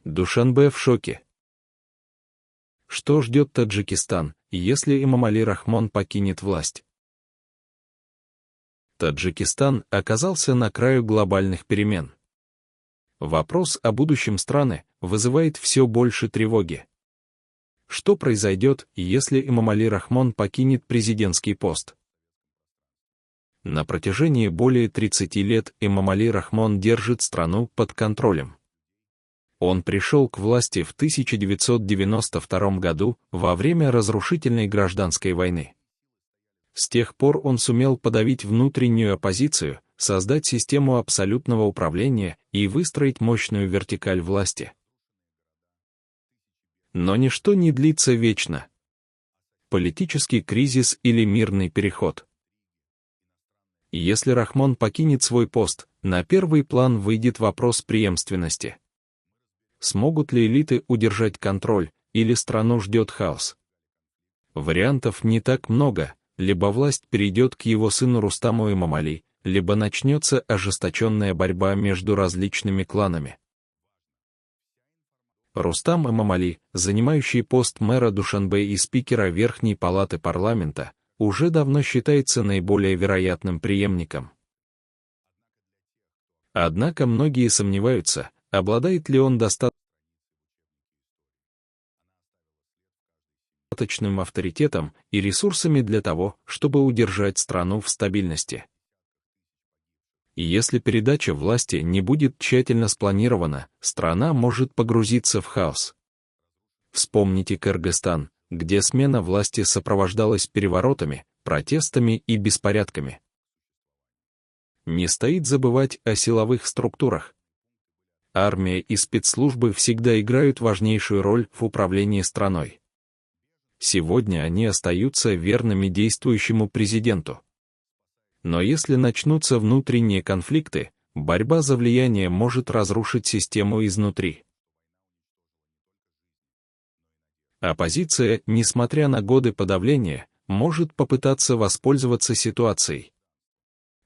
Душанбе в шоке. Что ждет Таджикистан, если Эмомали Рахмон покинет власть? Таджикистан оказался на краю глобальных перемен. Вопрос о будущем страны вызывает все больше тревоги. Что произойдет, если Эмомали Рахмон покинет президентский пост? На протяжении более 30 лет Эмомали Рахмон держит страну под контролем. Он пришел к власти в 1992 году во время разрушительной гражданской войны. С тех пор он сумел подавить внутреннюю оппозицию, создать систему абсолютного управления и выстроить мощную вертикаль власти. Но ничто не длится вечно. Политический кризис или мирный переход. Если Рахмон покинет свой пост, на первый план выйдет вопрос преемственности. Смогут ли элиты удержать контроль, или страну ждет хаос? Вариантов не так много, либо власть перейдет к его сыну Рустаму Эмомали, либо начнется ожесточенная борьба между различными кланами. Рустам Эмомали, занимающий пост мэра Душанбе и спикера Верхней палаты парламента, уже давно считается наиболее вероятным преемником. Однако многие сомневаются, обладает ли он достаточным авторитетом и ресурсами для того, чтобы удержать страну в стабильности. И если передача власти не будет тщательно спланирована, страна может погрузиться в хаос. Вспомните Кыргызстан, где смена власти сопровождалась переворотами, протестами и беспорядками. Не стоит забывать о силовых структурах. Армия и спецслужбы всегда играют важнейшую роль в управлении страной. Сегодня они остаются верными действующему президенту. Но если начнутся внутренние конфликты, борьба за влияние может разрушить систему изнутри. Оппозиция, несмотря на годы подавления, может попытаться воспользоваться ситуацией.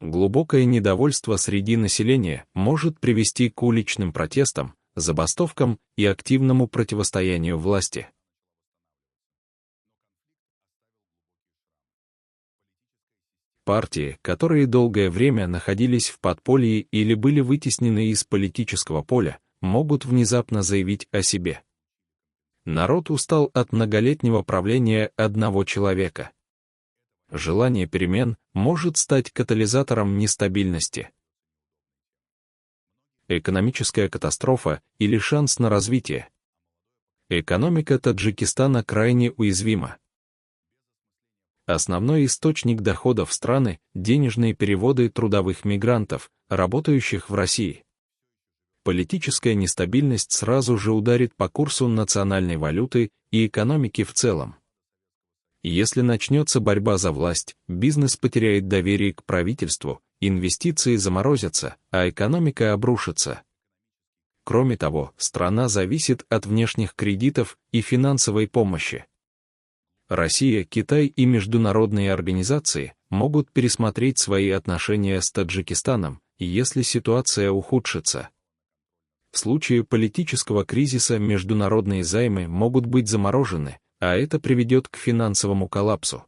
Глубокое недовольство среди населения может привести к уличным протестам, забастовкам и активному противостоянию власти. Партии, которые долгое время находились в подполье или были вытеснены из политического поля, могут внезапно заявить о себе. Народ устал от многолетнего правления одного человека. Желание перемен может стать катализатором нестабильности. Экономическая катастрофа или шанс на развитие. Экономика Таджикистана крайне уязвима. Основной источник доходов страны – денежные переводы трудовых мигрантов, работающих в России. Политическая нестабильность сразу же ударит по курсу национальной валюты и экономики в целом. Если начнется борьба за власть, бизнес потеряет доверие к правительству, инвестиции заморозятся, а экономика обрушится. Кроме того, страна зависит от внешних кредитов и финансовой помощи. Россия, Китай и международные организации могут пересмотреть свои отношения с Таджикистаном, если ситуация ухудшится. В случае политического кризиса международные займы могут быть заморожены, а это приведет к финансовому коллапсу.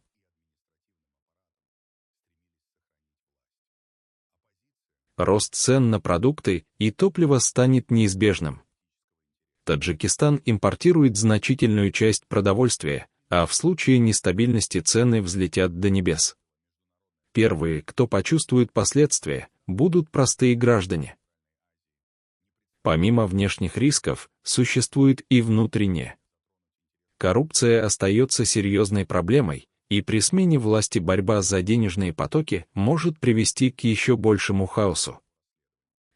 Рост цен на продукты и топливо станет неизбежным. Таджикистан импортирует значительную часть продовольствия, а в случае нестабильности цены взлетят до небес. Первые, кто почувствует последствия, будут простые граждане. Помимо внешних рисков, существует и внутренние. Коррупция остается серьезной проблемой, и при смене власти борьба за денежные потоки может привести к еще большему хаосу.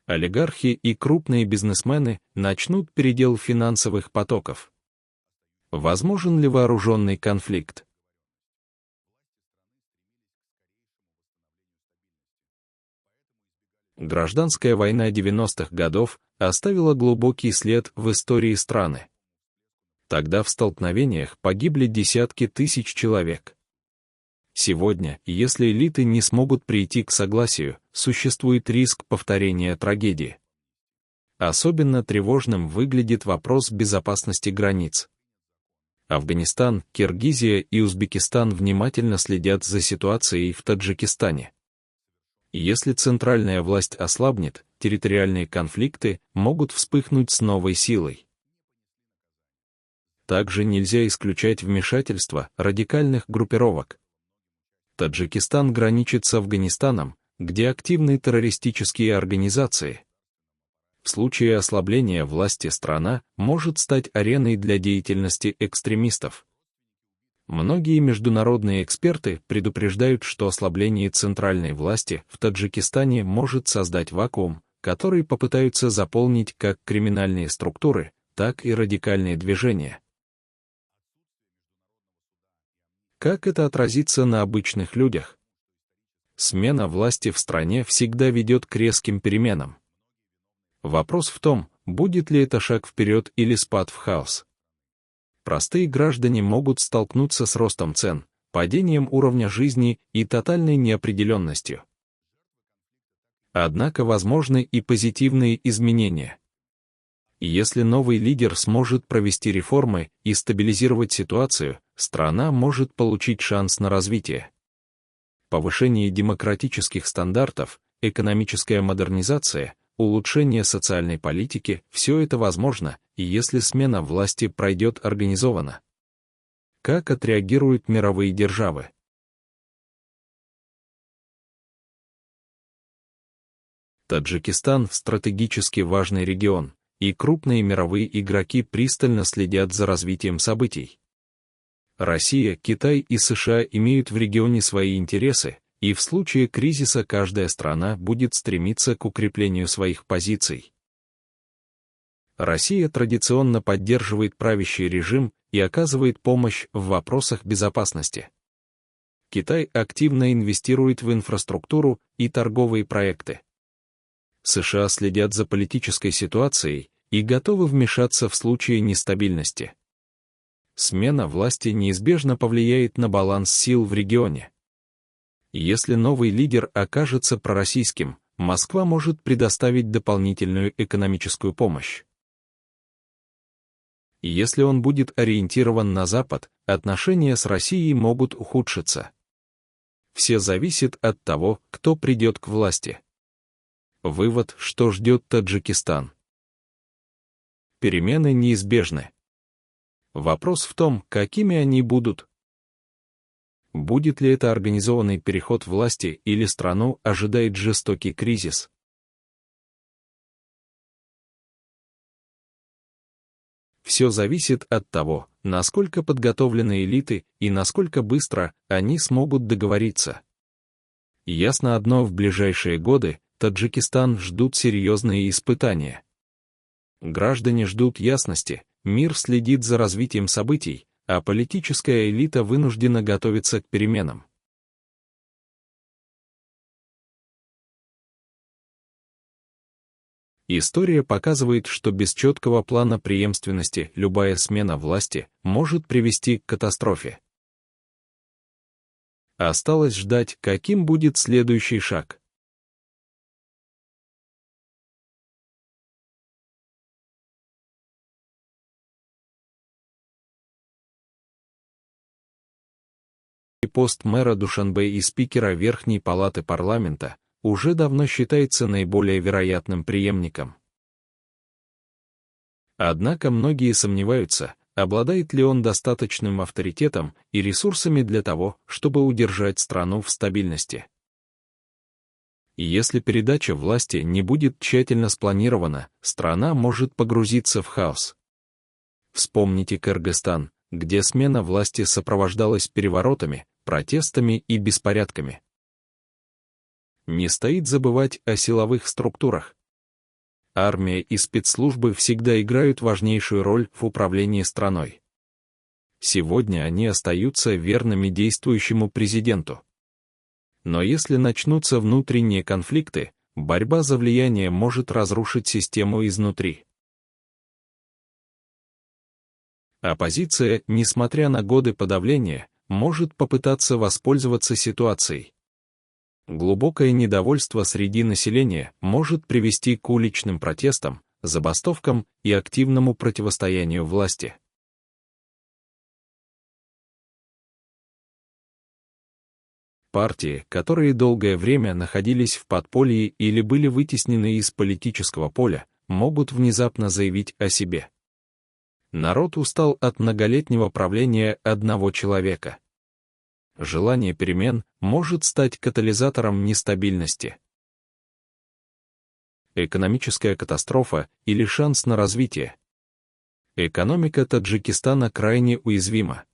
Олигархи и крупные бизнесмены начнут передел финансовых потоков. Возможен ли вооруженный конфликт? Гражданская война 90-х годов оставила глубокий след в истории страны. Тогда в столкновениях погибли десятки тысяч человек. Сегодня, если элиты не смогут прийти к согласию, существует риск повторения трагедии. Особенно тревожным выглядит вопрос безопасности границ. Афганистан, Киргизия и Узбекистан внимательно следят за ситуацией в Таджикистане. Если центральная власть ослабнет, территориальные конфликты могут вспыхнуть с новой силой. Также нельзя исключать вмешательство радикальных группировок. Таджикистан граничит с Афганистаном, где активны террористические организации. В случае ослабления власти страна может стать ареной для деятельности экстремистов. Многие международные эксперты предупреждают, что ослабление центральной власти в Таджикистане может создать вакуум, который попытаются заполнить как криминальные структуры, так и радикальные движения. Как это отразится на обычных людях? Смена власти в стране всегда ведет к резким переменам. Вопрос в том, будет ли это шаг вперед или спад в хаос. Простые граждане могут столкнуться с ростом цен, падением уровня жизни и тотальной неопределенностью. Однако возможны и позитивные изменения. Если новый лидер сможет провести реформы и стабилизировать ситуацию, страна может получить шанс на развитие. Повышение демократических стандартов, экономическая модернизация, улучшение социальной политики – все это возможно, и если смена власти пройдет организованно. Как отреагируют мировые державы? Таджикистан – стратегически важный регион, и крупные мировые игроки пристально следят за развитием событий. Россия, Китай и США имеют в регионе свои интересы, и в случае кризиса каждая страна будет стремиться к укреплению своих позиций. Россия традиционно поддерживает правящий режим и оказывает помощь в вопросах безопасности. Китай активно инвестирует в инфраструктуру и торговые проекты. США следят за политической ситуацией и готовы вмешаться в случае нестабильности. Смена власти неизбежно повлияет на баланс сил в регионе. Если новый лидер окажется пророссийским, Москва может предоставить дополнительную экономическую помощь. Если он будет ориентирован на Запад, отношения с Россией могут ухудшиться. Все зависит от того, кто придет к власти. Вывод, что ждет Таджикистан. Перемены неизбежны. Вопрос в том, какими они будут. Будет ли это организованный переход власти или страну ожидает жестокий кризис? Все зависит от того, насколько подготовлены элиты и насколько быстро они смогут договориться. Ясно одно, в ближайшие годы Таджикистан ждут серьезные испытания. Граждане ждут ясности, мир следит за развитием событий, а политическая элита вынуждена готовиться к переменам. История показывает, что без четкого плана преемственности любая смена власти может привести к катастрофе. Осталось ждать, каким будет следующий шаг. Пост мэра Душанбе и спикера Верхней палаты парламента уже давно считается наиболее вероятным преемником. Однако многие сомневаются, обладает ли он достаточным авторитетом и ресурсами для того, чтобы удержать страну в стабильности. И если передача власти не будет тщательно спланирована, страна может погрузиться в хаос. Вспомните Кыргызстан, где смена власти сопровождалась переворотами, протестами и беспорядками. Не стоит забывать о силовых структурах. Армия и спецслужбы всегда играют важнейшую роль в управлении страной. Сегодня они остаются верными действующему президенту. Но если начнутся внутренние конфликты, борьба за влияние может разрушить систему изнутри. Оппозиция, несмотря на годы подавления, может попытаться воспользоваться ситуацией. Глубокое недовольство среди населения может привести к уличным протестам, забастовкам и активному противостоянию власти. Партии, которые долгое время находились в подполье или были вытеснены из политического поля, могут внезапно заявить о себе. Народ устал от многолетнего правления одного человека. Желание перемен может стать катализатором нестабильности. Экономическая катастрофа или шанс на развитие. Экономика Таджикистана крайне уязвима.